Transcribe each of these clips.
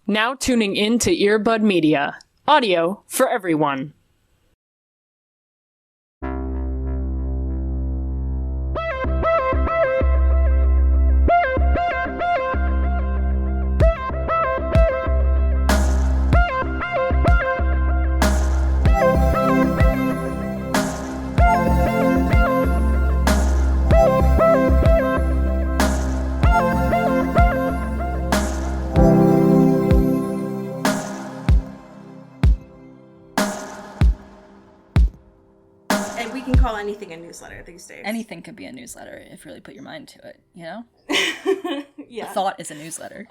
Now tuning in to Earbud Media. Audio for everyone. Anything a newsletter these days. Anything could be a newsletter if you really put your mind to it, you know? Yeah. A thought is a newsletter.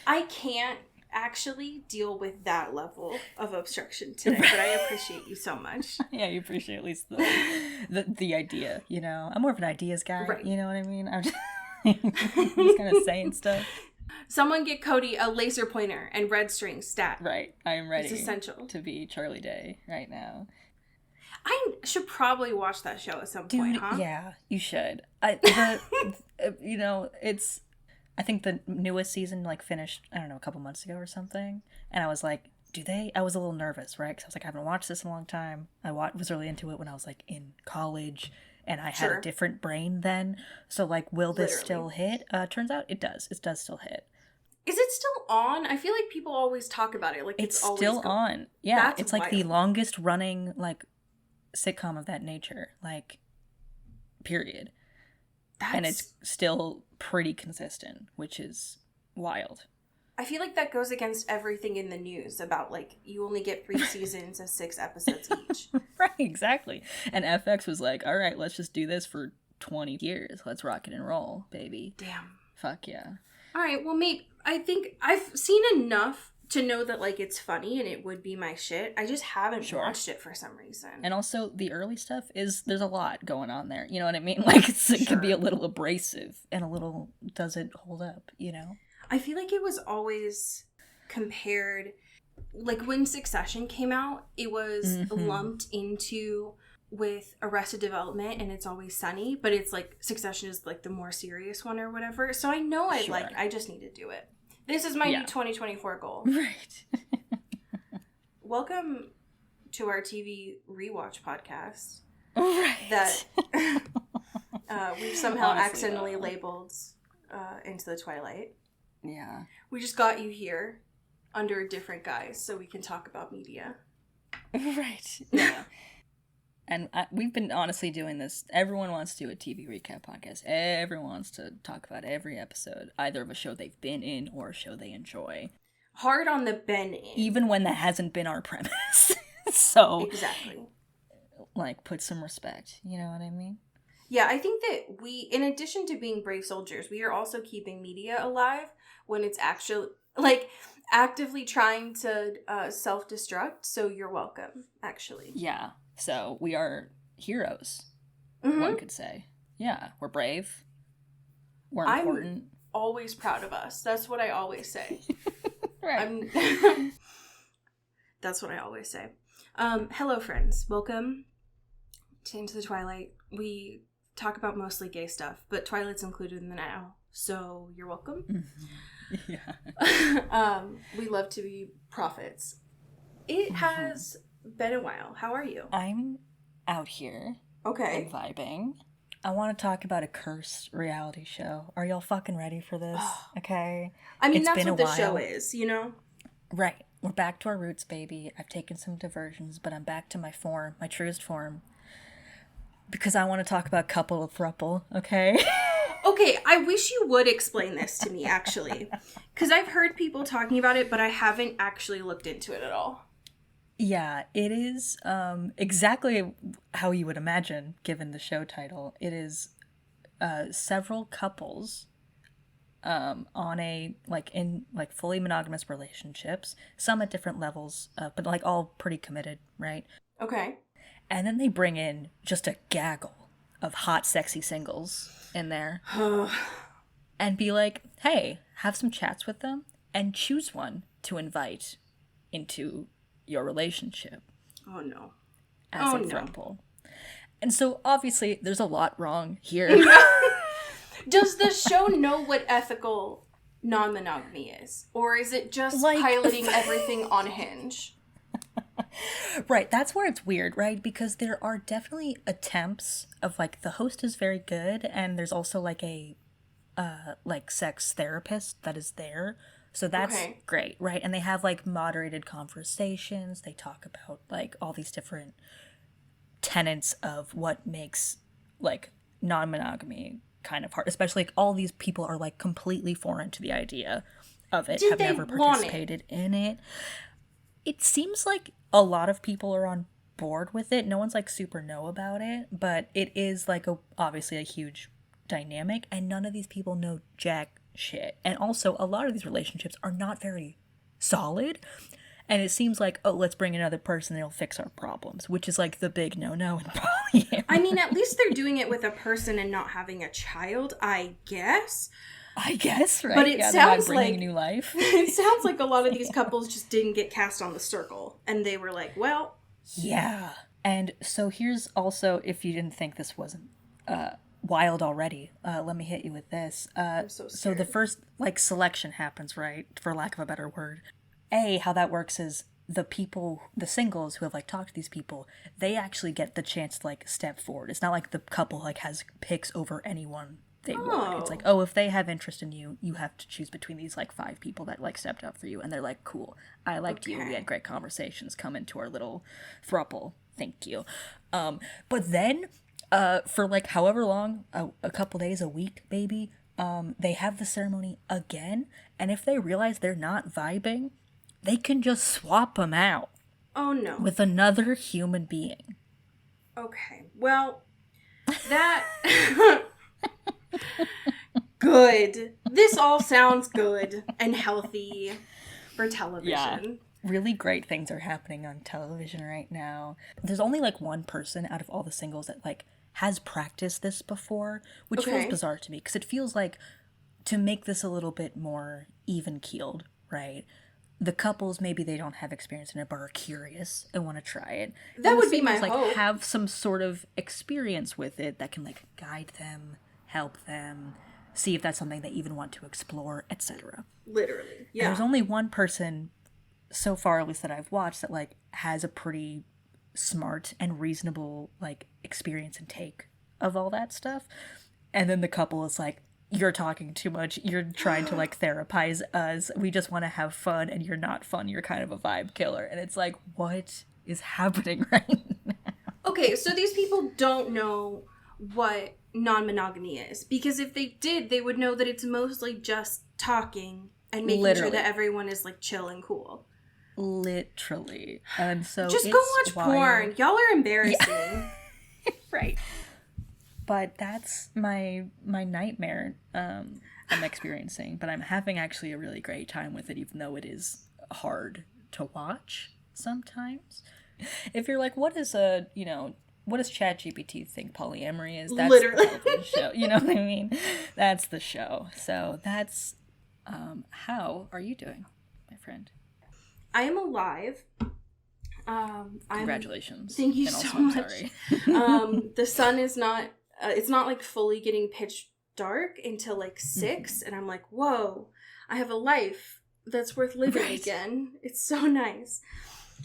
I can't actually deal with that level of obstruction today, but I appreciate you so much. Yeah, you appreciate at least the idea, you know? I'm more of an ideas guy, right. You know what I mean? I'm just kind of saying stuff. Someone get Cody a laser pointer and red string stat. Right, I am ready. It's essential. To be Charlie Day right now. I should probably watch that show at some point, huh? Yeah, you should. You know, I think the newest season, finished, I don't know, a couple months ago or something. And I was like, I was a little nervous, right? Because I was like, I haven't watched this in a long time. I was really into it when I was, in college. And I had a different brain then. So, will this still hit? Turns out it does. It does still hit. Is it still on? I feel like people always talk about it. It's still on. Yeah, that's it's wild. The longest running, sitcom of that nature, period. And it's still pretty consistent, which is wild. I feel like that goes against everything in the news about you only get 3 seasons of 6 episodes each. Right, exactly. And FX was like, all right, let's just do this for 20 years. Let's rock it and roll, baby. Damn. Fuck yeah. All right, well, maybe I think I've seen enough to know that, it's funny and it would be my shit. I just haven't watched it for some reason. And also, the early stuff there's a lot going on there. You know what I mean? It could be a little abrasive and a little, does it hold up, you know? I feel like it was always compared, when Succession came out, it was lumped into with Arrested Development and It's Always Sunny, but it's Succession is the more serious one or whatever. So I know I just need to do it. This is my new 2024 goal. Right. Welcome to our TV rewatch podcast. Right. That we've somehow accidentally labeled Into the Twilight. Yeah. We just got you here under a different guise so we can talk about media. Right. Yeah. And we've been honestly doing this. Everyone wants to do a TV recap podcast. Everyone wants to talk about every episode, either of a show they've been in or a show they enjoy. Hard on the been in. Even when that hasn't been our premise. So, exactly. Put some respect. You know what I mean? Yeah, I think that we, in addition to being brave soldiers, we are also keeping media alive when it's actually, actively trying to self-destruct. So you're welcome, actually. Yeah. So we are heroes, one could say. Yeah, we're brave. We're important. I'm always proud of us. That's what I always say. Right. That's what I always say. Hello, friends. Welcome to Into the Twilight. We talk about mostly gay stuff, but Twilight's included in the now, so you're welcome. Yeah. We love to be prophets. It has been a while. How are you? I'm out here. Okay. And vibing. I want to talk about a cursed reality show. Are y'all fucking ready for this? Okay. I mean, that's what the show is, you know? Right. We're back to our roots, baby. I've taken some diversions, but I'm back to my form, my truest form. Because I want to talk about couple of throuple, okay? Okay, I wish you would explain this to me, actually. Because I've heard people talking about it, but I haven't actually looked into it at all. Yeah, it is exactly how you would imagine, given the show title. It is several couples on a, fully monogamous relationships, some at different levels, but, all pretty committed, right? Okay. And then they bring in just a gaggle of hot, sexy singles in there. And be like, hey, have some chats with them, and choose one to invite into your relationship. Oh no. As a throuple. And so obviously there's a lot wrong here. Does the show know what ethical non-monogamy is? Or is it just Like, piloting everything on Hinge? Right, that's where it's weird, right? Because there are definitely attempts of, like, the host is very good, and there's also, like, a, like, sex therapist that is there. So that's Okay. great, right? And they have, like, moderated conversations. They talk about, like, all these different tenets of what makes, like, non-monogamy kind of hard. Especially, like, all these people are, like, completely foreign to the idea of it, Did have they never want participated in it. It seems like a lot of people are on board with it. No one's like super know about it, but it is like obviously a huge dynamic, and none of these people know jack shit. And also, a lot of these relationships are not very solid. And it seems like, oh, let's bring another person and it'll fix our problems, which is like the big no-no in polyamory. I mean, at least they're doing it with a person and not having a child, I guess. I guess, right? But it yeah, they're not sounds bringing like new life. it sounds like a lot of these couples just didn't get cast on the circle, and they were like, "Well, Yeah. And so here's also, if you didn't think this wasn't wild already, let me hit you with this. I'm so So the scared." first, like, selection happens, right? For lack of a better word. How that works is the singles who have, like, talked to these people, they actually get the chance to, like, step forward. It's not like the couple, like, has picks over anyone they want. It's like, oh, if they have interest in you, you have to choose between these, like, 5 people that, like, stepped up for you. And they're like, cool, I liked you. We had great conversations. Come into our little throuple. Thank you. But then, for, like, however long, a couple days, a week, maybe, they have the ceremony again. And if they realize they're not vibing, they can just swap them out Oh no. with another human being. Okay. Well, that good. This all sounds good and healthy for television. Yeah. Really great things are happening on television right now. There's only, like, one person out of all the singles that, like, has practiced this before, which feels Okay. bizarre to me, because it feels like, to make this a little bit more even-keeled, right? The couples, maybe they don't have experience in it, but are curious and want to try it. That And the would be my singles, like, hope. have some sort of experience with it that can, like, guide them, help them, see if that's something they even want to explore, etc. Literally. And Yeah. there's only one person, so far at least that I've watched, that, like, has a pretty smart and reasonable, like, experience and take of all that stuff. And then the couple is like, you're talking too much. You're trying to, like, therapize us. We just want to have fun, and you're not fun. You're kind of a vibe killer. And it's like, what is happening right now? Okay, so these people don't know what non-monogamy is, because if they did, they would know that it's mostly just talking and making Literally. sure that everyone is, like, chill and cool. Literally. And so Just it's go watch wild. porn. Y'all are embarrassing. Right. But that's my nightmare I'm experiencing. But I'm having actually a really great time with it, even though it is hard to watch sometimes. If you're like, what does ChatGPT think polyamory is? That's Literally. the television show. You know what I mean? That's the show. So that's how are you doing, my friend? I am alive. Congratulations. Thank you And so also, I'm much. sorry. The sun is not, it's not, like, fully getting pitch dark until, like, 6, and I'm like, whoa, I have a life that's worth living Right. again. It's so nice.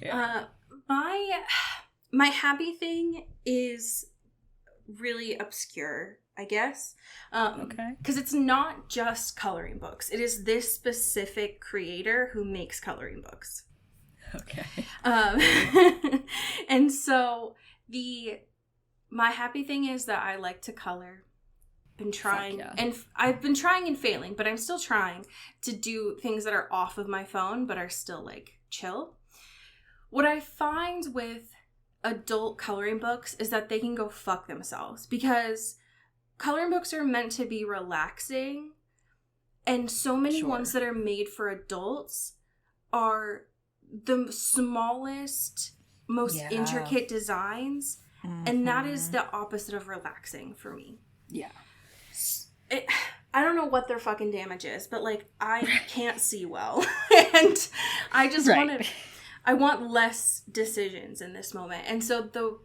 Yeah. My happy thing is really obscure, I guess. Okay. Because it's not just coloring books. It is this specific creator who makes coloring books. Okay. And so my happy thing is that I like to color. Been trying yeah. and I've been trying and failing, but I'm still trying to do things that are off of my phone but are still, like, chill. What I find with adult coloring books is that they can go fuck themselves, because coloring books are meant to be relaxing, and so many Sure. ones that are made for adults are the smallest, most Yeah. intricate designs, and that is the opposite of relaxing for me. Yeah. I don't know what their fucking damage is, but, like, I can't see well, and I just Right. I want less decisions in this moment. And so the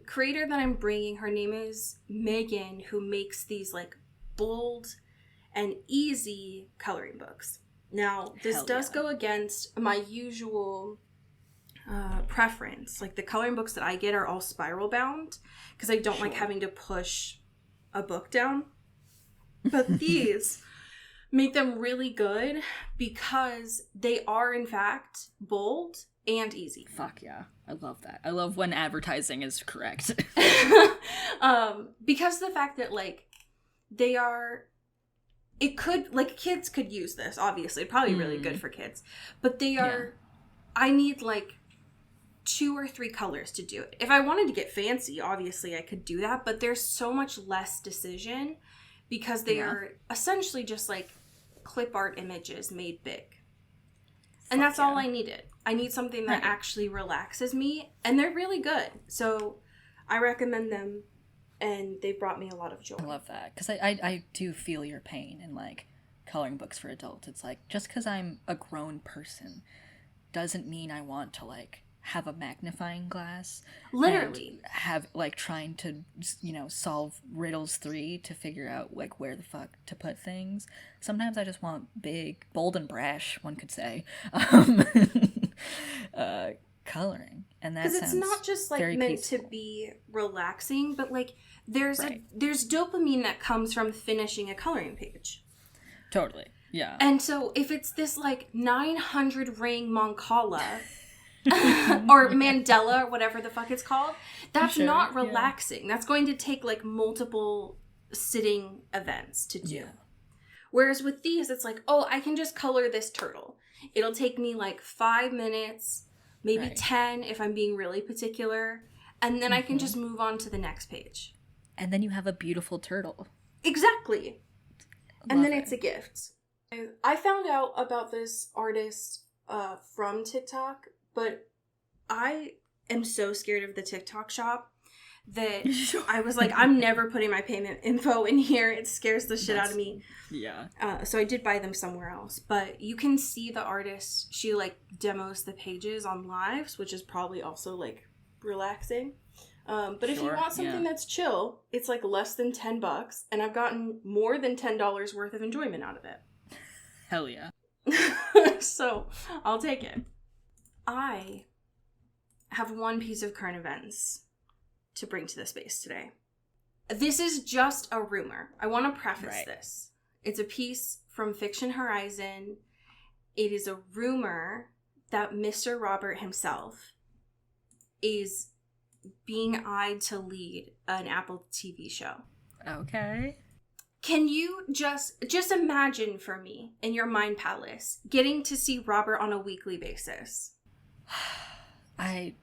creator that I'm bringing, her name is Megan, who makes these, like, bold and easy coloring books. Now, this does go against my usual preference. Like, the coloring books that I get are all spiral bound because I don't like having to push a book down. But these make them really good because they are, in fact, bold and easy. Fuck yeah. I love that. I love when advertising is correct. Because the fact that, like, they are... It could... Like, kids could use this, obviously. Probably really good for kids. But they are... Yeah. I need, like, 2 or 3 colors to do it. If I wanted to get fancy, obviously I could do that. But there's so much less decision because they are essentially just, like, clip art images made big. And that's all I needed. I need something that actually relaxes me, and they're really good. So I recommend them, and they brought me a lot of joy. I love that, because I do feel your pain in, like, coloring books for adults. It's like, just because I'm a grown person doesn't mean I want to, like, have a magnifying glass. Literally. And have, like, trying to, you know, solve riddles 3 to figure out, like, where the fuck to put things. Sometimes I just want big, bold and brash, one could say, coloring. And that sounds because it's not just, like, meant peaceful. to be relaxing, but, like, there's dopamine that comes from finishing a coloring page. Totally. Yeah. And so if it's this, like, 900 ring Mancala... or Mandela, or whatever the fuck it's called, that's not relaxing. That's going to take, like, multiple sitting events to do. Whereas with these, it's like, oh, I can just color this turtle. It'll take me, like, 5 minutes, maybe 10 if I'm being really particular, and then I can just move on to the next page. And then you have a beautiful turtle. Exactly. And then it's a gift. I found out about this artist from TikTok, but I am so scared of the TikTok shop that I was like, I'm never putting my payment info in here. It scares the shit out of me. Yeah. So I did buy them somewhere else. But you can see the artist. She, like, demos the pages on lives, which is probably also, like, relaxing. But if you want something that's chill, it's, like, less than $10. And I've gotten more than $10 worth of enjoyment out of it. Hell yeah. So I'll take it. I have one piece of current events to bring to the space today. This is just a rumor. I want to preface this. It's a piece from Fiction Horizon. It is a rumor that Mr. Robert himself is being eyed to lead an Apple TV show. Okay. Can you just imagine for me, in your mind palace, getting to see Robert on a weekly basis? I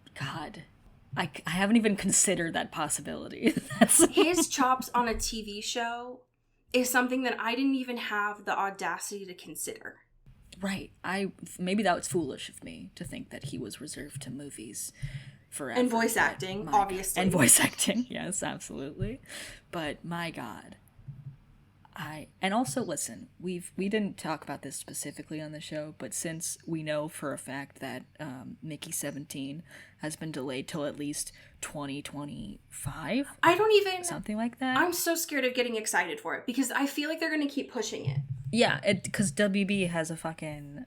haven't even considered that possibility. His chops on a TV show is something that I didn't even have the audacity to consider. Right. Maybe that was foolish of me to think that he was reserved to movies forever. And voice acting, obviously. And voice acting, yes, absolutely. But my God. And also, listen, we didn't talk about this specifically on the show, but since we know for a fact that Mickey 17 has been delayed till at least 2025, I don't even... something like that. I'm so scared of getting excited for it, because I feel like they're going to keep pushing it. Yeah, because WB has a fucking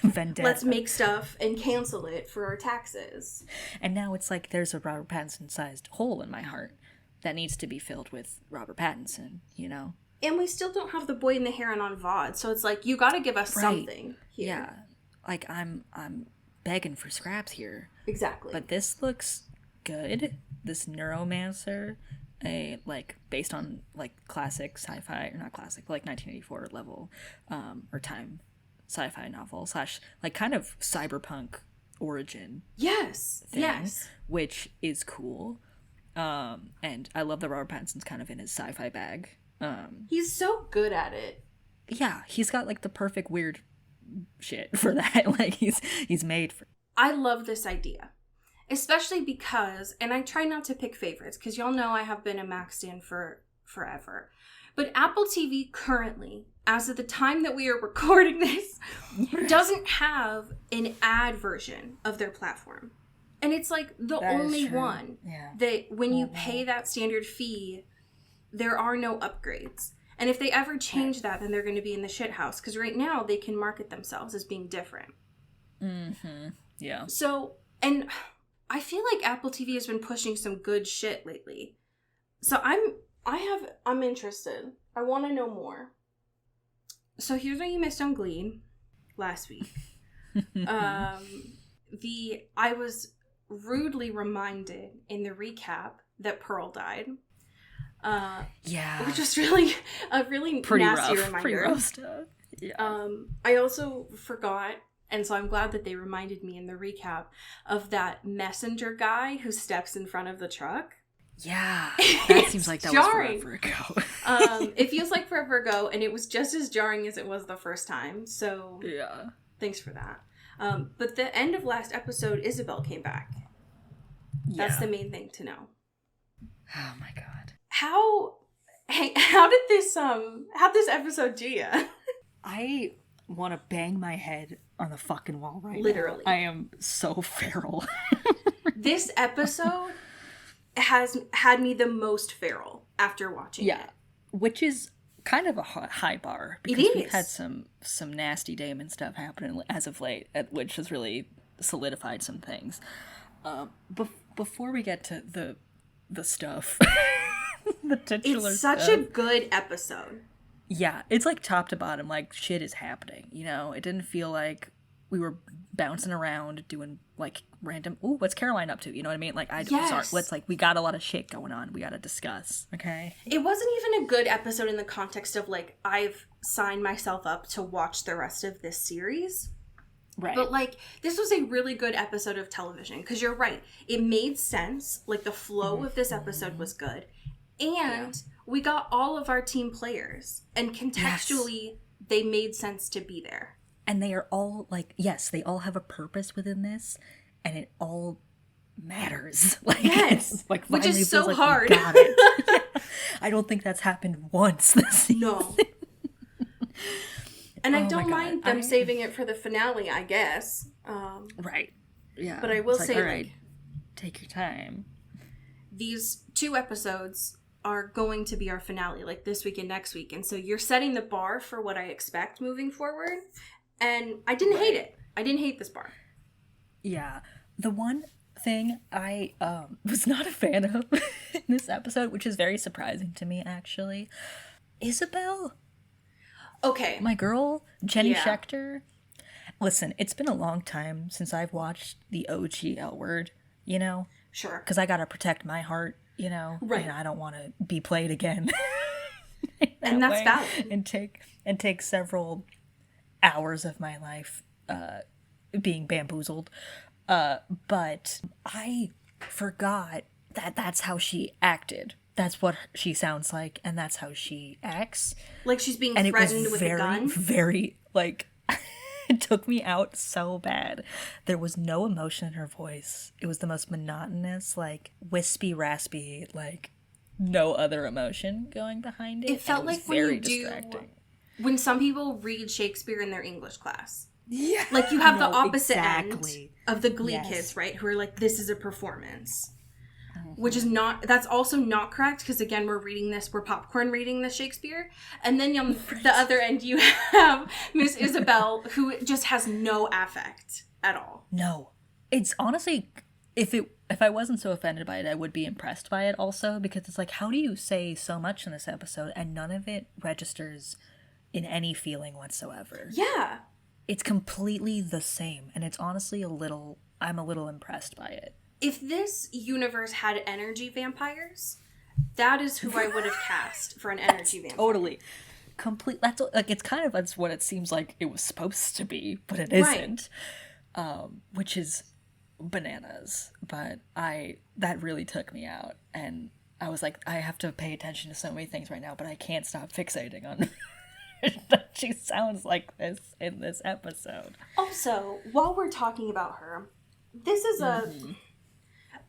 vendetta. Let's make stuff and cancel it for our taxes. And now it's like there's a Robert Pattinson-sized hole in my heart that needs to be filled with Robert Pattinson, you know? And we still don't have the Boy and the Heron on VOD, so it's like, you gotta give us something here. Yeah. Like, I'm begging for scraps here. Exactly. But this looks good. This Neuromancer, based on, like, classic sci-fi, or not classic, like 1984 level, or time sci-fi novel, / like, kind of cyberpunk origin. Yes. Thing, yes. Which is cool. And I love that Robert Pattinson's kind of in his sci-fi bag. He's so good at it. Yeah, he's got, like, the perfect weird shit for that. Like, he's made for... I love this idea. Especially because, and I try not to pick favorites, because y'all know I have been a Mac stan for forever. But Apple TV currently, as of the time that we are recording this, doesn't have an ad version of their platform. And it's like the only one that when you pay that standard fee, there are no upgrades. And if they ever change that, then they're going to be in the shit house. Because right now, they can market themselves as being different. Mm-hmm. Yeah. So, and I feel like Apple TV has been pushing some good shit lately. So I'm interested. I want to know more. So here's what you missed on Glee last week. I was rudely reminded in the recap that Pearl died. Which was really a really pretty nasty rough, reminder. pretty rough stuff. Yeah. I also forgot, and so I'm glad that they reminded me in the recap of that messenger guy who steps in front of the truck. Yeah, that seems like that jarring. was forever ago. It feels like forever ago, and it was just as jarring as it was the first time. So yeah, thanks for that. But the end of last episode, Isabel came back. That's the main thing to know. Oh my god. How did this episode do ya? I want to bang my head on the fucking wall right Literally. now. I am so feral. This episode has had me the most feral after watching it. Which is kind of a high bar. Because we've had some nasty Damon stuff happening as of late, which has really solidified some things. Before we get to the stuff, the titular it's such a good episode. Yeah, it's like top to bottom, like shit is happening. You know, it didn't feel like we were bouncing around doing like random. Ooh, what's Caroline up to? You know what I mean? Like we got a lot of shit going on. We got to discuss. Okay. It wasn't even a good episode in the context of like I've signed myself up to watch the rest of this series. Right. But like this was a really good episode of television because you're right. It made sense. Like the flow of this episode was good, and we got all of our team players, and contextually they made sense to be there. And they are all like, yes, they all have a purpose within this, and it all matters. Like, yes, like which is so like hard. We got it. Yeah. I don't think that's happened once this season. No. And I don't mind them saving it for the finale, I guess. Right. Yeah. But I will say, all right, take your time. These 2 episodes are going to be our finale, like this week and next week. And so you're setting the bar for what I expect moving forward. And I didn't hate it. I didn't hate this bar. Yeah. The one thing I was not a fan of in this episode, which is very surprising to me, actually, Isabel. Okay. My girl, Jenny Schechter. Listen, it's been a long time since I've watched the OG L Word, you know? Sure. Because I gotta protect my heart, you know? Right. And I don't want to be played again. And that's valid. And take several hours of my life being bamboozled. But I forgot that that's how she acted. That's what she sounds like, and that's how she acts. Like she's being threatened with a gun? Very, like, it took me out so bad. There was no emotion in her voice. It was the most monotonous, like, wispy, raspy, like, no other emotion going behind it. It felt like when you distracting. When some people read Shakespeare in their English class. Yeah. Like, you have the opposite end of the Glee kids, right? Who are like, this is a performance. Which is not, that's also not correct, because again, we're popcorn reading the Shakespeare. And then on the other end, you have Miss Isabel, who just has no affect at all. No. It's honestly, if I wasn't so offended by it, I would be impressed by it also, because it's like, how do you say so much in this episode and none of it registers in any feeling whatsoever? Yeah. It's completely the same, and it's honestly I'm a little impressed by it. If this universe had energy vampires, that is who I would have cast for an energy vampire. Totally. That's like, it's kind of, that's what it seems like it was supposed to be, but it isn't. Which is bananas. But that really took me out, and I was like, I have to pay attention to so many things right now, but I can't stop fixating on that she sounds like this in this episode. Also, while we're talking about her, this is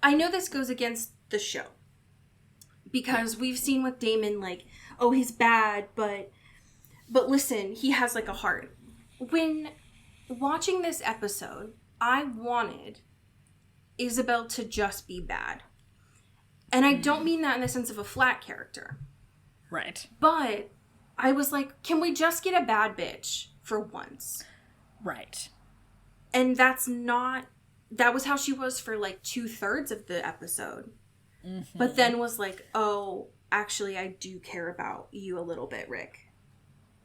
I know this goes against the show, because we've seen with Damon, like, oh, he's bad, but listen, he has like a heart. When watching this episode, I wanted Isabel to just be bad. And I don't mean that in the sense of a flat character. Right. But I was like, can we just get a bad bitch for once? Right. And that was how she was for like 2/3 of the episode. Mm-hmm. But then was like, oh, actually, I do care about you a little bit, Rick.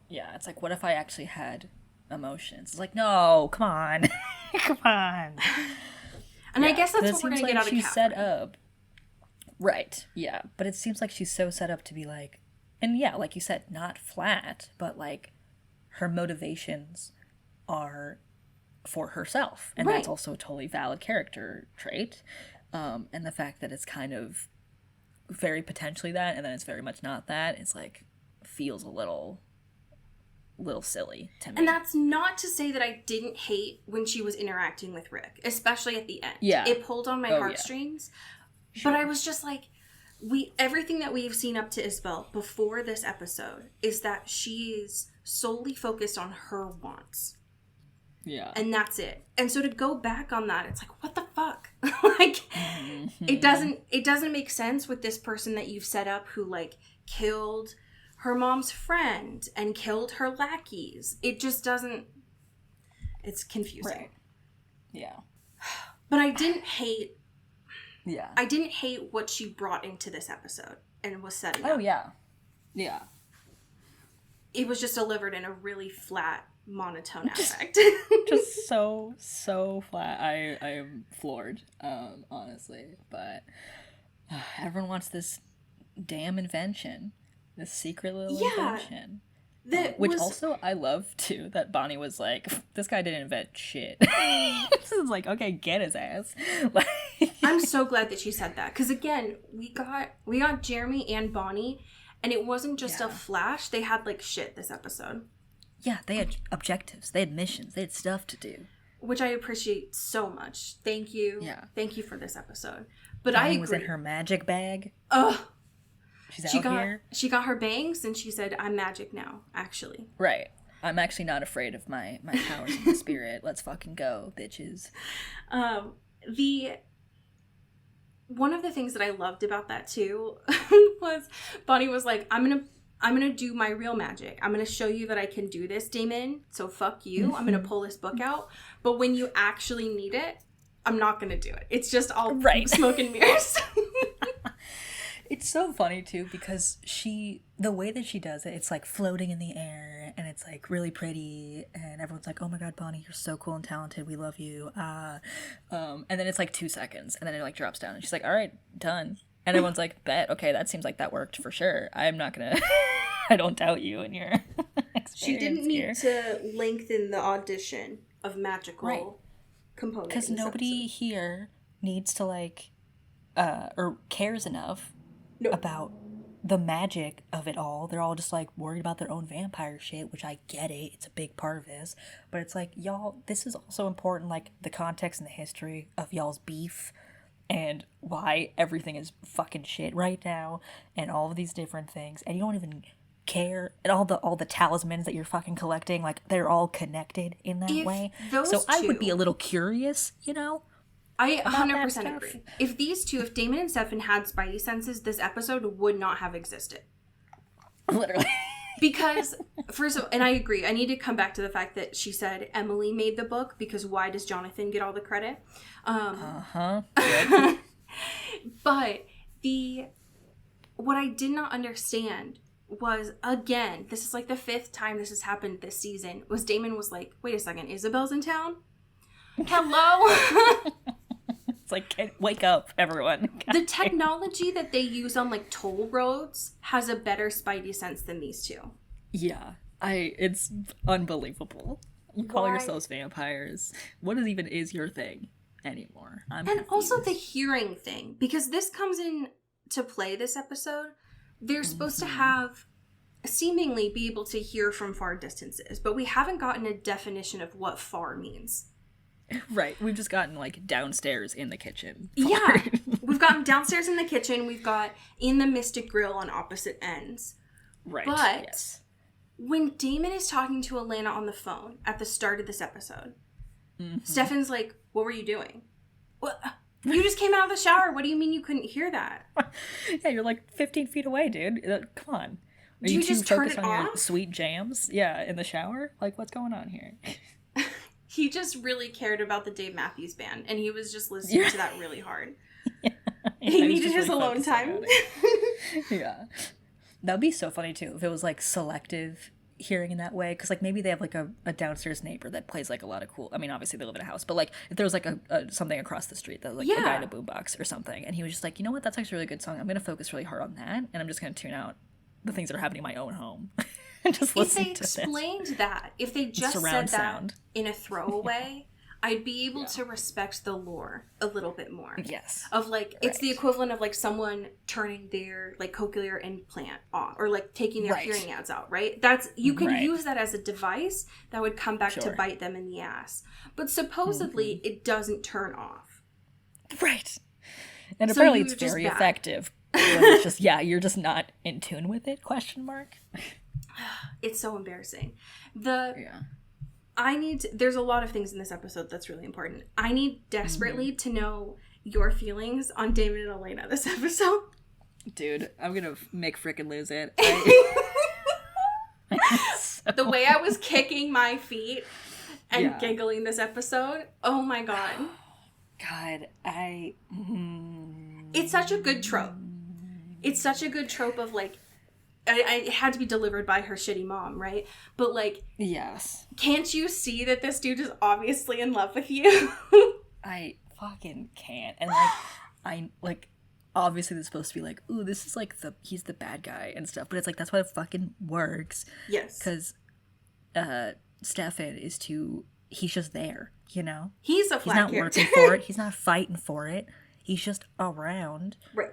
Yeah, it's like, what if I actually had emotions? It's like, no, come on. Come on. And I guess that's what we're going to get out of Catherine. She's set up. Right, yeah. But it seems like she's so set up to be like, and yeah, like you said, not flat, but like her motivations are for herself. And that's also a totally valid character trait. And the fact that it's kind of very potentially that, and then it's very much not that, it's like, feels a little silly to me. And that's not to say that I didn't hate when she was interacting with Rick, especially at the end. Yeah. It pulled on my heartstrings. Yeah. Sure. But I was just like, everything that we've seen up to Isabel before this episode is that she's solely focused on her wants. Yeah. And that's it. And so to go back on that, it's like, what the fuck? Like, it doesn't make sense with this person that you've set up who, like, killed her mom's friend and killed her lackeys. It just doesn't... It's confusing. Right. Yeah. But I didn't hate... Yeah. I didn't hate what she brought into this episode and was setting up. Oh, yeah. Yeah. It was just delivered in a really flat, monotone affect. Just so flat. I am floored, honestly. But everyone wants this damn invention. This secret little invention. Which also I love too that Bonnie was like, this guy didn't invent shit. This is like, okay, get his ass. Like, I'm so glad that she said that, because again, we got Jeremy and Bonnie, and it wasn't just a flash. They had like shit this episode. Yeah, they had objectives, they had missions, they had stuff to do, which I appreciate so much. Thank you. Yeah, thank you for this episode. But Bonnie I agree. Was in her magic bag. Ugh. She got her bangs, and she said, I'm magic now, actually. Right. I'm actually not afraid of my powers in the spirit. Let's fucking go, bitches. One of the things that I loved about that, too, was Bonnie was like, I'm gonna do my real magic. I'm gonna show you that I can do this, Damon, so fuck you. Mm-hmm. I'm gonna pull this book out. But when you actually need it, I'm not gonna do it. It's just all smoke and mirrors. It's so funny, too, because the way that she does it, it's, like, floating in the air, and it's, like, really pretty, and everyone's like, oh, my God, Bonnie, you're so cool and talented, we love you, and then it's, like, 2 seconds, and then it, like, drops down, and she's like, all right, done, and everyone's like, bet, okay, that seems like that worked for sure, I'm not gonna, I don't doubt you and your experience. She didn't need to lengthen the audition of magical components. Because nobody here needs to, like, or cares enough about the magic of it all. They're all just like worried about their own vampire shit, which I get it. It's a big part of this. But it's like, y'all, this is also important, like the context and the history of y'all's beef and why everything is fucking shit right now and all of these different things. And you don't even care. And all the talismans that you're fucking collecting, like they're all connected in that way. So I would be a little curious, you know? I 100% agree. If Damon and Stefan had spidey senses, this episode would not have existed. Literally. Because, first of all, and I agree, I need to come back to the fact that she said Emily made the book, because why does Jonathan get all the credit? Uh-huh. But what I did not understand was, again, this is like the 5th time this has happened this season, was Damon was like, wait a second, Isabel's in town? Hello? It's like, wake up, everyone. The technology that they use on, like, toll roads has a better spidey sense than these two. Yeah. It's unbelievable. You call yourselves vampires. What even is your thing anymore? I'm confused. Also the hearing thing, because this comes in to play this episode. They're supposed to have, seemingly be able to hear from far distances, but we haven't gotten a definition of what far means. Right. We've just gotten, like, downstairs in the kitchen. Yeah. We've gotten downstairs in the kitchen. We've got in the Mystic Grill on opposite ends. Right. But when Damon is talking to Elena on the phone at the start of this episode, Stefan's like, what were you doing? What? You just came out of the shower. What do you mean you couldn't hear that? Yeah, you're like 15 feet away, dude. Come on. Are Do you you too just turn focused it on your off? sweet jams? Yeah, in the shower? Like, what's going on here? He just really cared about the Dave Matthews Band, and he was just listening to that really hard. Yeah, He was needed just his really alone focusing time. on it. Yeah. That'd be so funny, too, if it was, like, selective hearing in that way. Because, like, maybe they have, like, a downstairs neighbor that plays, like, a lot of cool... I mean, obviously, they live in a house. But, like, if there was, like, something across the street that was, like, a guy in a boombox or something. And he was just like, you know what? That's actually a really good song. I'm going to focus really hard on that. And I'm just going to tune out the things that are happening in my own home. And just listen to this. If they explained that, if they just Surround said that sound. in a throwaway... I'd be able to respect the lore a little bit more. Yes. Of, like, it's the equivalent of, like, someone turning their, like, cochlear implant off. Or, like, taking their hearing aids out, right? That's, you can use that as a device that would come back to bite them in the ass. But supposedly, it doesn't turn off. Right. And So apparently you're it's just very bad. effective. But it's just, you're just not in tune with it, question mark. It's so embarrassing. There's a lot of things in this episode that's really important. I need desperately to know your feelings on Damon and Elena this episode. Dude, I'm gonna make frickin' lose it. The way I was kicking my feet and giggling this episode, oh my god. God, It's such a good trope. It's such a good trope of, like, it had to be delivered by her shitty mom, right? But, like, yes. Can't you see that this dude is obviously in love with you? I fucking can't. And, obviously this is supposed to be like, ooh, this is, like, he's the bad guy and stuff. But it's like, that's why it fucking works. Yes. Because, Stefan he's just there, you know? He's a flat He's not character. working for it. He's not fighting for it. He's just around. Right.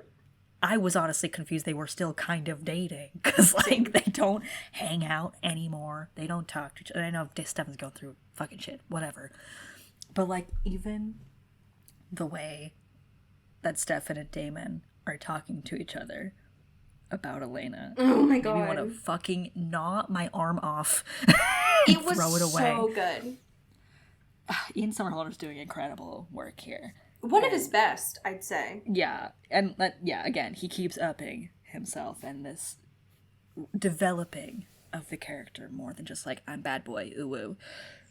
I was honestly confused they were still kind of dating. Because, like, they don't hang out anymore. They don't talk to each other. I know Stefan's going through fucking shit. Whatever. But, like, even the way that Stefan and Damon are talking to each other about Elena. Oh, my God. Made me want to fucking gnaw my arm off. It was throw it away. so good. Ian Somerhalder's doing incredible work here. One of his best, I'd say. Yeah, and again, he keeps upping himself and this developing of the character more than just like, I'm bad boy, ooh woo.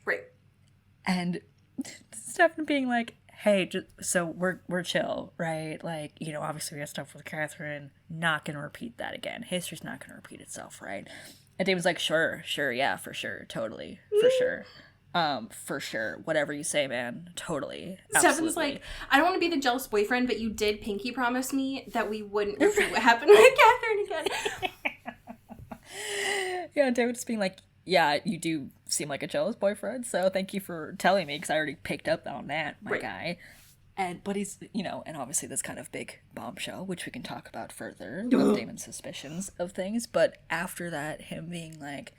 Right. And Stefan being like, hey, so we're chill, right? Like, you know, obviously we got stuff with Catherine, not gonna repeat that again. History's not gonna repeat itself, right? And Damon's like, sure, yeah, for sure, totally, for sure, whatever you say, man, totally, absolutely. Stefan's like, I don't want to be the jealous boyfriend, but you did pinky promise me that we wouldn't repeat what happened with Catherine again. Yeah, David just being like, yeah, you do seem like a jealous boyfriend, so thank you for telling me, because I already picked up on that, my guy. But he's, you know, and obviously this kind of big bombshell, which we can talk about further, with Damon's suspicions of things, but after that, him being like,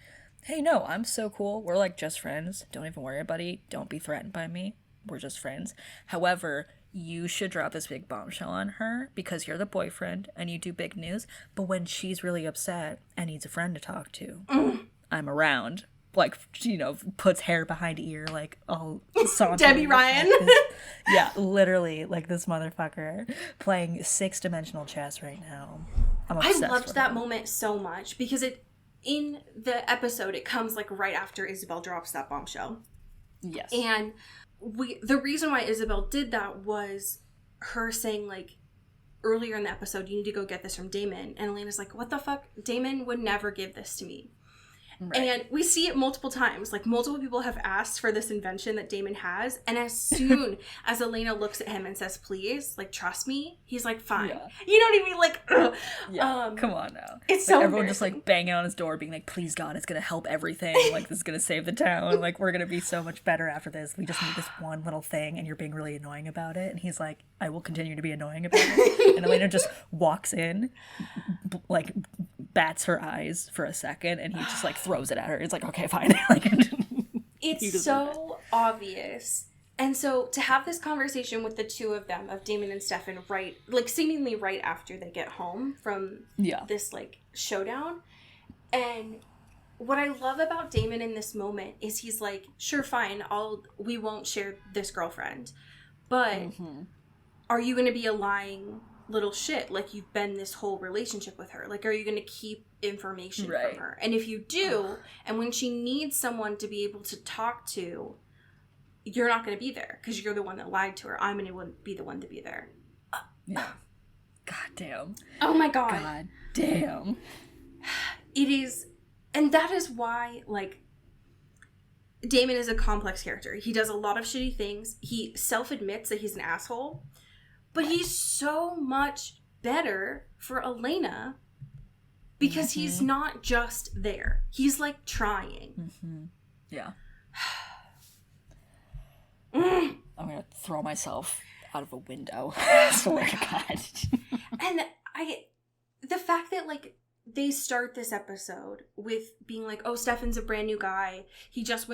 hey, no, I'm so cool, we're like just friends, don't even worry, buddy, don't be threatened by me, we're just friends. However, you should drop this big bombshell on her, because you're the boyfriend, and you do big news, but when she's really upset and needs a friend to talk to, I'm around. Like, you know, puts hair behind ear, like, all Debbie Ryan. Yeah, literally, like, this motherfucker playing 6-dimensional chess right now. I'm obsessed I loved with that him. moment so much, because in the episode, it comes, like, right after Isabel drops that bombshell. Yes. And the reason why Isabel did that was her saying, like, earlier in the episode, you need to go get this from Damon. And Elena's like, what the fuck? Damon would never give this to me. Right. And we see it multiple times. Like, multiple people have asked for this invention that Damon has. And as soon as Elena looks at him and says, please, like, trust me, he's like, fine. Yeah. You know what I mean? Like, ugh. Yeah, come on now. It's so everyone just, like, banging on his door, being like, please, God, it's going to help everything. Like, this is going to save the town. Like, we're going to be so much better after this. We just need this one little thing, and you're being really annoying about it. And he's like, I will continue to be annoying about it. And Elena just walks in, like, bats her eyes for a second, and he just, like, throws it at her. It's like, okay, fine. Like, it's so obvious. And so to have this conversation with the two of them, of Damon and Stefan, seemingly right after they get home from this, like, showdown. And what I love about Damon in this moment is he's like, sure, fine, we won't share this girlfriend. But are you going to be a lying little shit like you've been this whole relationship with her? Like, are you going to keep information from her? And if you do, and when she needs someone to be able to talk to, you're not going to be there because you're the one that lied to her. I'm going to be the one to be there. Yeah. God damn. Oh my God. God damn. It is, and that is why, like, Damon is a complex character. He does a lot of shitty things. He self-admits that he's an asshole. But he's so much better for Elena because he's not just there. He's, like, trying. Yeah. I'm going to throw myself out of a window. I swear to God. And the fact that, like, they start this episode with being like, oh, Stefan's a brand new guy. He just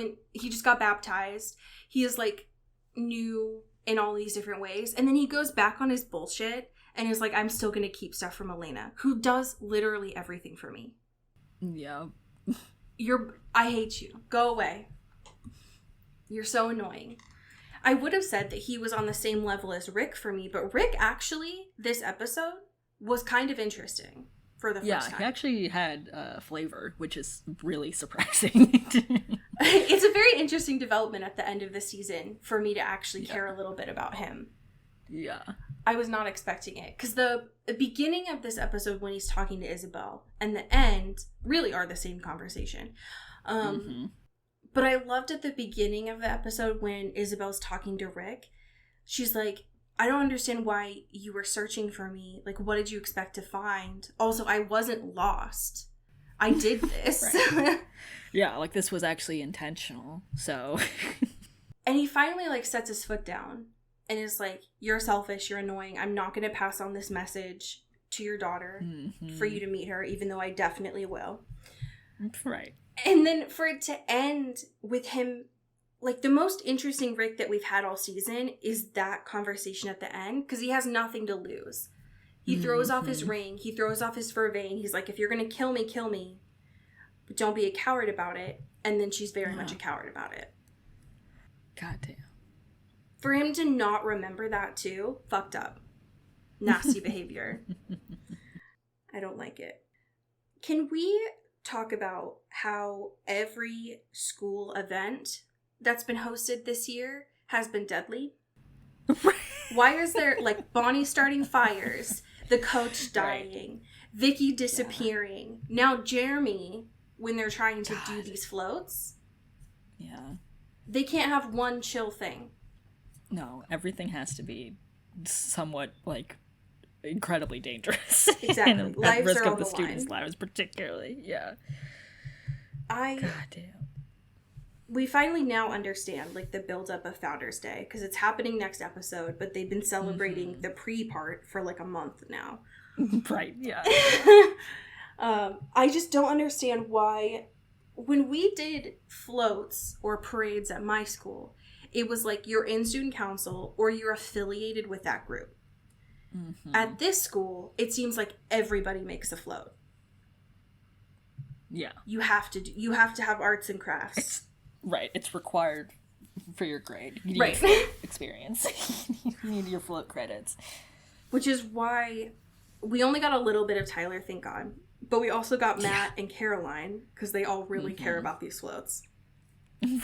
got baptized. He is, like, new in all these different ways. And then he goes back on his bullshit and is like, I'm still going to keep stuff from Elena, who does literally everything for me. Yeah. I hate you. Go away. You're so annoying. I would have said that he was on the same level as Rick for me, but Rick actually, this episode, was kind of interesting for the first time. Yeah, he actually had flavor, which is really surprising. It's a very interesting development at the end of the season for me to actually care a little bit about him. Yeah. I was not expecting it, because the beginning of this episode when he's talking to Isabel and the end really are the same conversation. But I loved at the beginning of the episode when Isabel's talking to Rick. She's like, I don't understand why you were searching for me. Like, what did you expect to find? Also, I wasn't lost. I did this. Yeah, like, this was actually intentional, so... And he finally, like, sets his foot down and is like, you're selfish, you're annoying. I'm not going to pass on this message to your daughter for you to meet her, even though I definitely will. Right. And then for it to end with him, like, the most interesting Rick that we've had all season is that conversation at the end, because he has nothing to lose. He throws off his ring, he throws off his vervain, he's like, if you're going to kill me, but don't be a coward about it. And then she's very much a coward about it. God damn. For him to not remember that too, fucked up. Nasty behavior. I don't like it. Can we talk about how every school event that's been hosted this year has been deadly? Why is there, like, Bonnie starting fires, the coach dying, Vicky disappearing, now Jeremy, when they're trying to do these floats, they can't have one chill thing. No, everything has to be somewhat, like, incredibly dangerous. Exactly. And Lives at risk are on of the the students' line. lives, particularly. Yeah. God damn. We finally now understand, like, the build-up of Founders Day, because it's happening next episode, but they've been celebrating the pre-part for, like, a month now. Right, yeah. I just don't understand why, when we did floats or parades at my school, it was like you're in student council or you're affiliated with that group. At this school, it seems like everybody makes a float. Yeah. You have to have arts and crafts. It's required for your grade. You need experience. You need your float credits. Which is why we only got a little bit of Tyler, thank God. But we also got Matt and Caroline, because they all really care about these floats.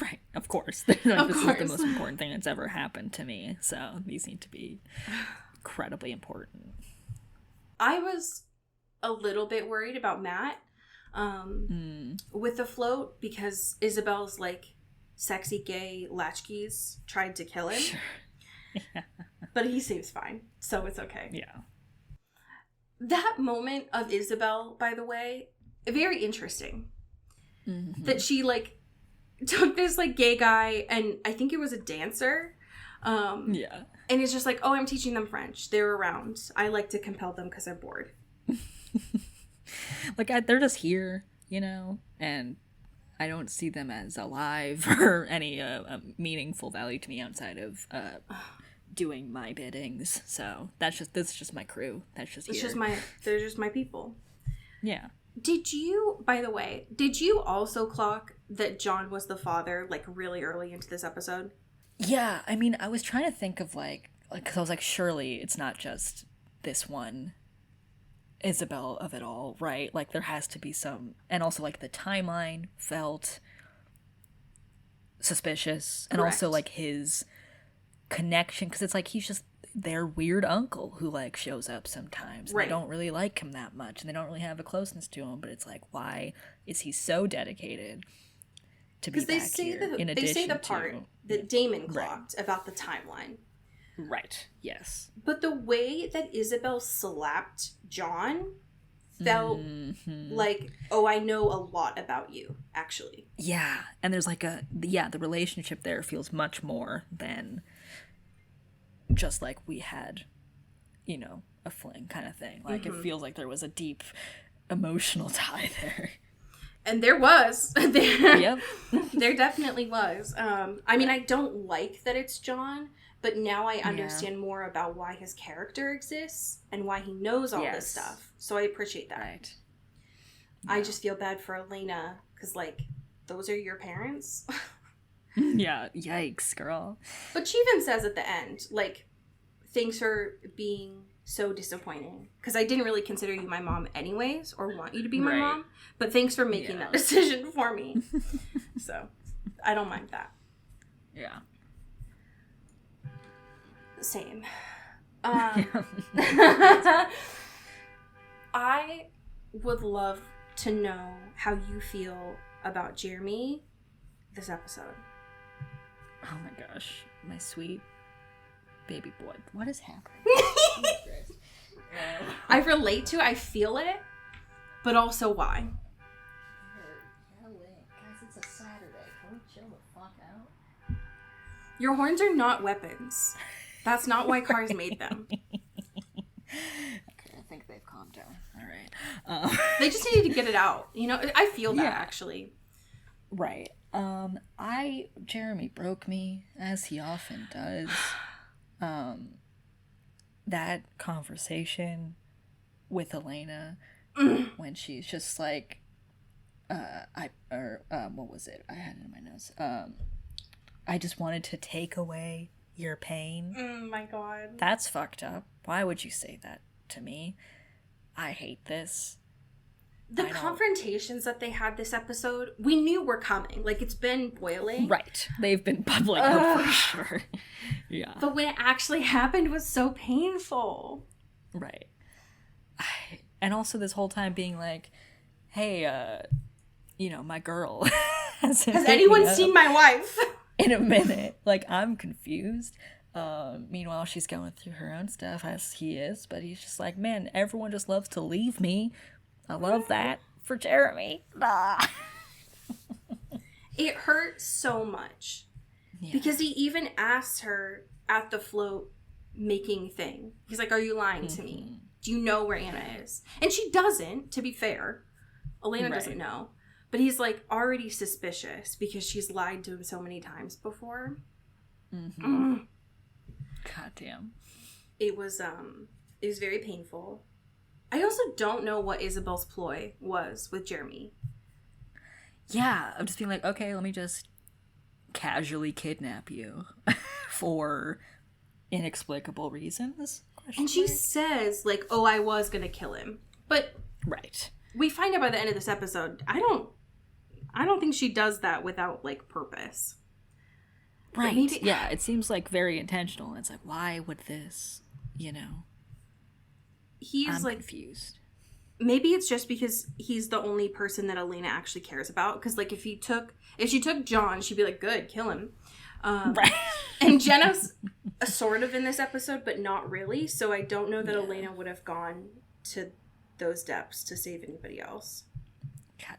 Right, of course. This is the most important thing that's ever happened to me, so these need to be incredibly important. I was a little bit worried about Matt with the float, because Isabel's, like, sexy gay latchkeys tried to kill him. Sure. Yeah. But he seems fine, so it's okay. Yeah. That moment of Isabel, by the way, very interesting. That she, like, took this, like, gay guy, and I think it was a dancer. And it's just like, oh, I'm teaching them French. They're around. I like to compel them because I'm bored. Like, they're just here, you know, and I don't see them as alive or any meaningful value to me outside of doing my biddings. So that's just my crew. That's just here. They're just my people. Yeah. By the way, did you also clock that John was the father, like, really early into this episode? Yeah, I mean, I was trying to think of, like, because I was like, surely it's not just this one Isabel of it all, right? Like, there has to be some, and also, like, the timeline felt suspicious, and Correct. also, like, his connection, because it's like he's just their weird uncle who, like, shows up sometimes. Right. They don't really like him that much, and they don't really have a closeness to him, but it's like, why is he so dedicated to be back here? They say the part that Damon clocked about the timeline. Right. Yes. But the way that Isabel slapped John felt like, oh, I know a lot about you, actually. Yeah. And there's like the relationship there feels much more than just like we had, you know, a fling kind of thing. Like, it feels like there was a deep emotional tie there. And there was. Yep. There definitely was. I mean, I don't like that it's John, but now I understand more about why his character exists and why he knows all this stuff. So I appreciate that. Right. I just feel bad for Elena, because, like, those are your parents. Yeah. Yikes, girl. But she even says at the end, like, thanks for being so disappointing. Because I didn't really consider you my mom anyways, or want you to be my mom. But thanks for making that decision for me. So, I don't mind that. Yeah. Same. I would love to know how you feel about Jeremy this episode. Oh my gosh. My sweet baby boy. What is happening? I relate to, I feel it, but also why? Guys, it's a Saturday. Can we chill the fuck out? Your horns are not weapons. That's not why cars made them. Okay, I think they've calmed down. All right. They just needed to get it out. You know, I feel that, actually. Right. Jeremy broke me, as he often does. That conversation with Elena when she's just like, what was it? I had it in my notes. I just wanted to take away your pain. Oh my god. That's fucked up. Why would you say that to me? I hate this. The confrontations that they had this episode, we knew were coming. Like, it's been boiling. Right. They've been bubbling up for sure. Yeah. But when it actually happened, it was so painful. Right. And also this whole time being like, hey, you know, my girl. Has anyone seen my wife? In a minute. Like, I'm confused. Meanwhile, she's going through her own stuff, as he is. But he's just like, man, everyone just loves to leave me. I love that for Jeremy. It hurt so much. Yeah. Because he even asked her at the float making thing. He's like, are you lying to me? Do you know where Anna is? And she doesn't, to be fair. Elena doesn't know. But he's like already suspicious because she's lied to him so many times before. God damn. It was very painful. I also don't know what Isabel's ploy was with Jeremy. Yeah, I'm just being like, okay, let me just casually kidnap you for inexplicable reasons. And she says, like, oh, I was going to kill him. But we find out by the end of this episode, I don't think she does that without, like, purpose. Right. Yeah, it seems, like, very intentional. It's like, why would this, you know? I'm like confused. Maybe it's just because he's the only person that Elena actually cares about. Because, like, if she took John, she'd be like, good, kill him. Right. And Jenna's sort of in this episode, but not really. So I don't know that Elena would have gone to those depths to save anybody else.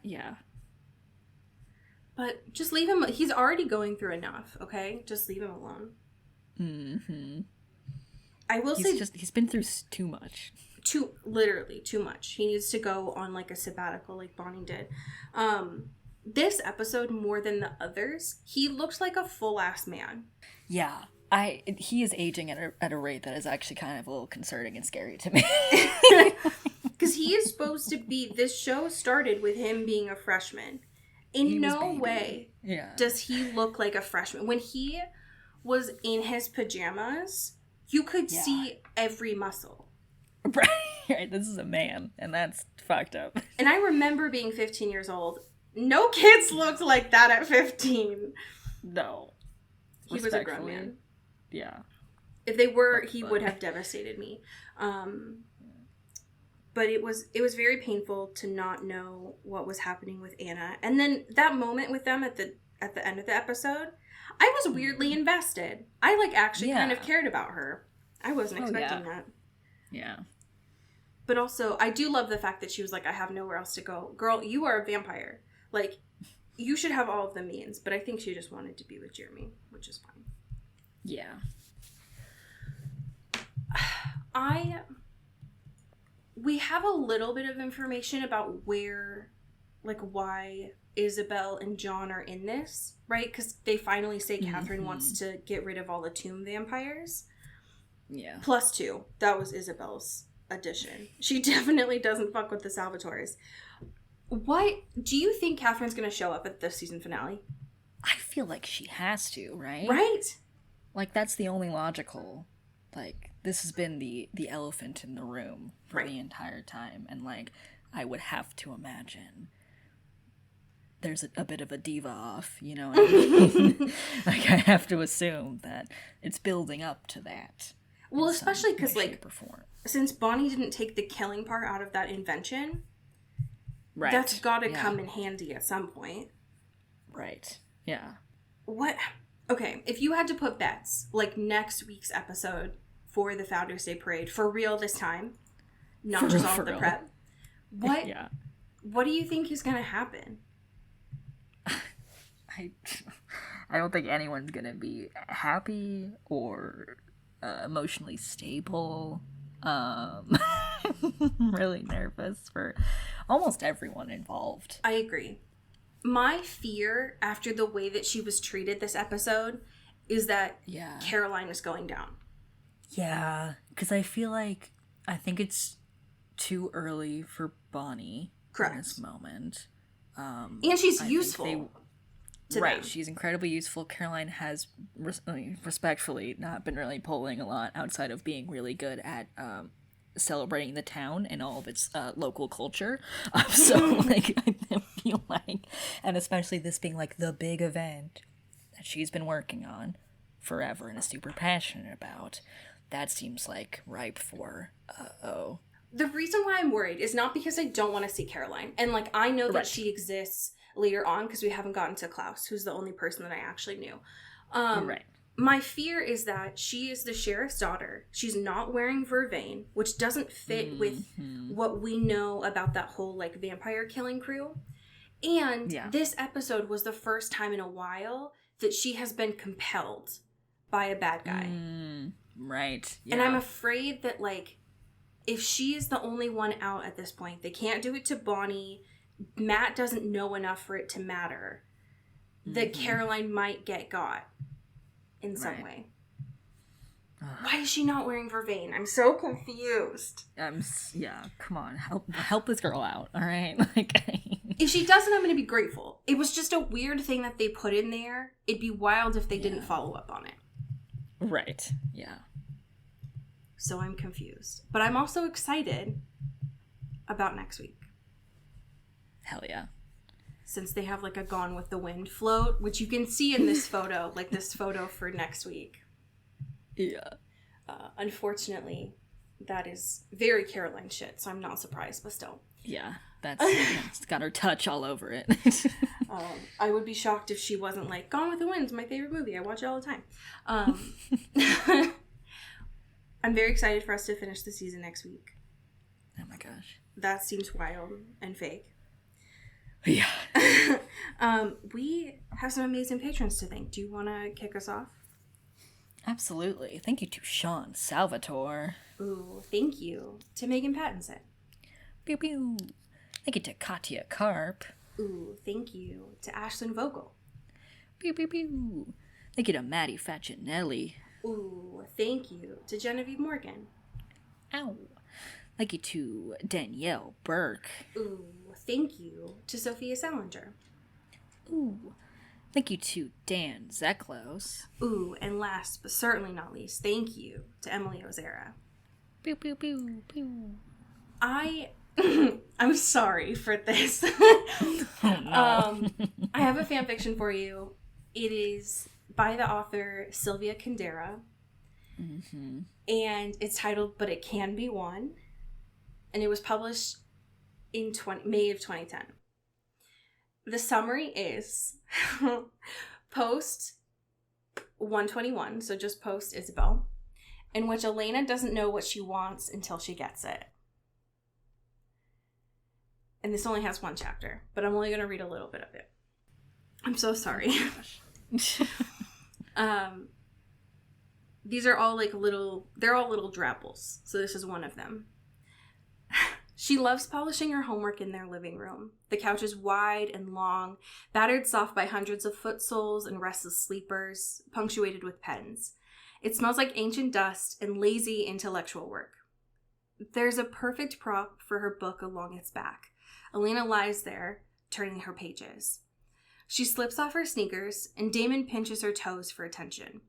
Yeah. But just leave him. He's already going through enough, okay? Just leave him alone. Mm-hmm. I will say... He's been through too much. Literally too much. He needs to go on, like, a sabbatical like Bonnie did. This episode, more than the others, he looks like a full-ass man. Yeah. He is aging at a rate that is actually kind of a little concerning and scary to me. Because he is supposed to be... This show started with him being a freshman. In no way does he look like a freshman. When he was in his pajamas, you could see every muscle. Right, this is a man, and that's fucked up. And I remember being 15 years old. No kids looked like that at 15. No. He was a grown man. Yeah. If they were, he would have devastated me. But it was very painful to not know what was happening with Anna. And then that moment with them at the end of the episode, I was weirdly invested. I actually kind of cared about her. I wasn't expecting that. Yeah. But also, I do love the fact that she was like, I have nowhere else to go. Girl, you are a vampire. You should have all of the means. But I think she just wanted to be with Jeremy, which is fine. Yeah. We have a little bit of information about where, why Isabel and John are in this, right? Because they finally say Catherine wants to get rid of all the tomb vampires. Yeah. +2. That was Isabel's addition. She definitely doesn't fuck with the Salvatores. What do you think Catherine's going to show up at the season finale? I feel like she has to, right? Right? That's the only logical, this has been the elephant in the room for the entire time, and, I would have to imagine there's a bit of a diva off, you know what I mean? I have to assume that it's building up to that. Well, especially because, since Bonnie didn't take the killing part out of that invention, that's got to come in handy at some point. Right. Yeah. What? Okay, if you had to put bets, next week's episode for the Founders Day Parade, for real this time, not just all of the prep, what do you think is going to happen? I don't think anyone's going to be happy or emotionally stable. I'm really nervous for almost everyone involved. I agree. My fear after the way that she was treated this episode is that Caroline is going down. Yeah, because I think it's too early for Bonnie in this moment. And she's useful. Right, she's incredibly useful. Caroline has, respectfully, not been really pulling a lot outside of being really good at celebrating the town and all of its local culture. So, I feel and especially this being, the big event that she's been working on forever and is super passionate about, that seems, ripe for, The reason why I'm worried is not because I don't want to see Caroline. And, I know that she exists later on because we haven't gotten to Klaus, who's the only person that I actually knew. Right. My fear is that she is the sheriff's daughter. She's not wearing vervain, which doesn't fit with what we know about that whole, vampire killing crew. And this episode was the first time in a while that she has been compelled by a bad guy. Right. Yeah. And I'm afraid that, if she is the only one out at this point, they can't do it to Bonnie. Matt doesn't know enough for it to matter. That Caroline might get got in some way. Why is she not wearing vervain? I'm so confused. Come on, help this girl out, all right? If she doesn't, I'm going to be grateful. It was just a weird thing that they put in there. It'd be wild if they didn't follow up on it. Right, yeah. So I'm confused. But I'm also excited about next week. Hell yeah. Since they have a Gone with the Wind float, which you can see in this photo, this photo for next week. Yeah. Unfortunately, that is very Caroline shit, so I'm not surprised, but still. Yeah, it's got her touch all over it. I would be shocked if she wasn't Gone with the Wind's my favorite movie. I watch it all the time. I'm very excited for us to finish the season next week. Oh my gosh. That seems wild and fake. Yeah. We have some amazing patrons to thank. Do you want to kick us off? Absolutely. Thank you to Sean Salvatore. Ooh, thank you to Megan Pattinson. Pew pew. Thank you to Katya Karp. Ooh, thank you to Ashlyn Vogel. Pew pew pew. Thank you to Maddie Facinelli. Ooh, thank you to Genevieve Morgan. Ow. Thank you to Danielle Burke. Ooh, thank you to Sophia Salinger. Ooh, thank you to Dan Zeklos. Ooh, and last but certainly not least, thank you to Emily Ozera. Pew, pew, pew, pew. I'm sorry for this. I have a fan fiction for you. It is by the author Sylvia Kundera. Mm-hmm. And it's titled But It Can Be Won. And it was published in May of 2010. The summary is post 121, so just post Isabel, in which Elena doesn't know what she wants until she gets it. And this only has one chapter, but I'm only going to read a little bit of it. I'm so sorry. These are all they're all little drapples. So this is one of them. She loves polishing her homework in their living room. The couch is wide and long, battered soft by hundreds of foot soles and restless sleepers, punctuated with pens. It smells like ancient dust and lazy intellectual work. There's a perfect prop for her book along its back. Elena lies there, turning her pages. She slips off her sneakers, and Damon pinches her toes for attention.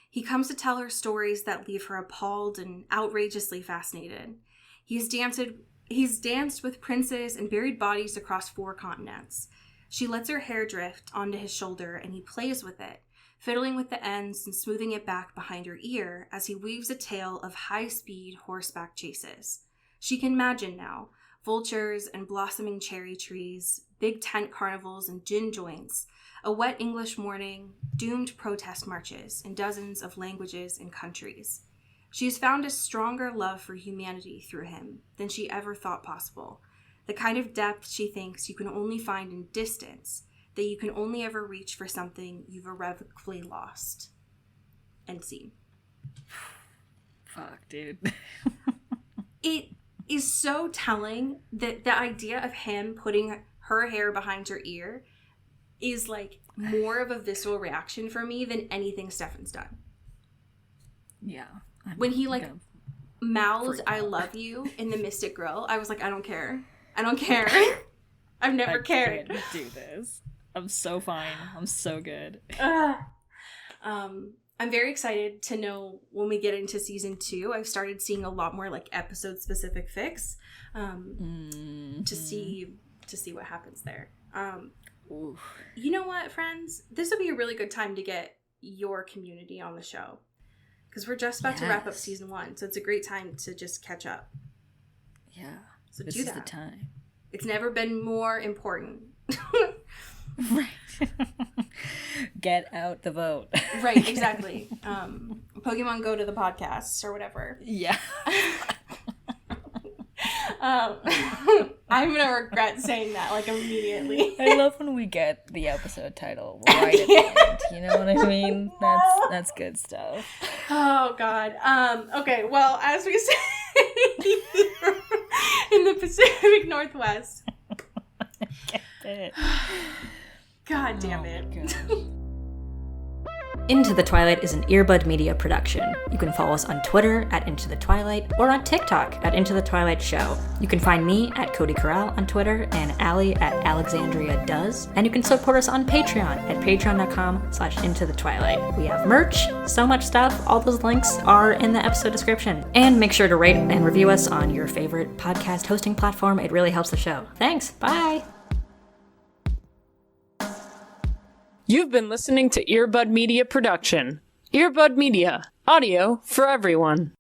He comes to tell her stories that leave her appalled and outrageously fascinated. He's danced with princes and buried bodies across 4 continents. She lets her hair drift onto his shoulder, and he plays with it, fiddling with the ends and smoothing it back behind her ear as he weaves a tale of high-speed horseback chases. She can imagine now, vultures and blossoming cherry trees, big tent carnivals and gin joints, a wet English morning, doomed protest marches in dozens of languages and countries. She has found a stronger love for humanity through him than she ever thought possible, the kind of depth she thinks you can only find in distance, that you can only ever reach for something you've irrevocably lost. End scene. Fuck, dude. It is so telling that the idea of him putting her hair behind her ear is like more of a visceral reaction for me than anything Stefan's done. Yeah. When he mouthed "I love you" in the Mystic Grill, I was like, I don't care. I don't care. I've never cared. I can't do this. I'm so fine. I'm so good. I'm very excited to know when we get into season 2. I've started seeing a lot more like episode specific fics to see what happens there. You know what, friends? This would be a really good time to get your community on the show, because we're just about to wrap up season 1, so it's a great time to just catch up. Yeah, so this is the time. It's never been more important. Right. Get out the vote. Right, exactly. Pokemon Go to the podcast or whatever. Yeah. I'm gonna regret saying that like immediately. I love when we get the episode title right at the end. You know what I mean? That's good stuff. Oh God. Okay. Well, as we say in the Pacific Northwest. Get it. God damn it. Into the Twilight is an Earbud Media production. You can follow us on Twitter at Into the Twilight or on TikTok at Into the Twilight Show. You can find me at Cody Corral on Twitter and Allie at Alexandria Does. And you can support us on Patreon at patreon.com/Into the Twilight. We have merch, so much stuff. All those links are in the episode description. And make sure to rate and review us on your favorite podcast hosting platform. It really helps the show. Thanks. Bye. You've been listening to Earbud Media Production. Earbud Media, audio for everyone.